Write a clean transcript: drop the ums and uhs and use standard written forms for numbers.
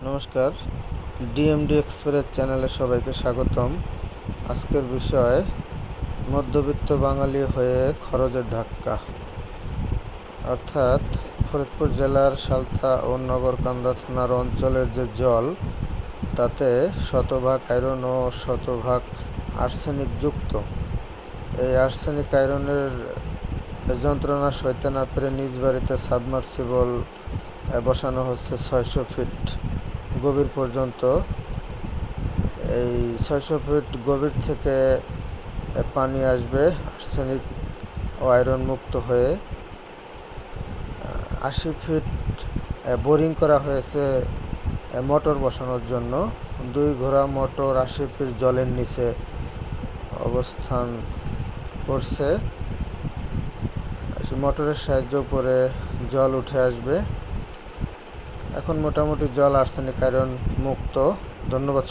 নমস্কার, DMD express চ্যানেলে সবাইকে স্বাগতম। আজকের বিষয় মধ্যবিত্ত বাঙালি হয়ে খরচের ধাক্কা। অর্থাৎ ফরিদপুর জেলার সালথা ও নগরকান্দা থানার অঞ্চলের যে জল, তাতে শতভাগ আয়রন ও শতভাগ আর্সেনিক যুক্ত। এই আর্সেনিক আয়রনের যন্ত্রণা সইতে না পেরে নিজ বাড়িতে সাবমার্সিবল বসানো হচ্ছে 600 ফিট গভীর পর্যন্ত। এই 600 ফিট গভীর থেকে পানি আসবে আর্সেনিক ও আয়রন মুক্ত হয়ে। 80 ফিট বোরিং করা হয়েছে মোটর বসানোর জন্য। 2 ঘোড়া মোটর 80 ফিট জলের নিচে অবস্থান করছে। মোটরের সাহায্য করে জল উঠে আসবে। এখন মোটামুটি জল আর্সেনিক আয়রন মুক্ত। ধন্যবাদ।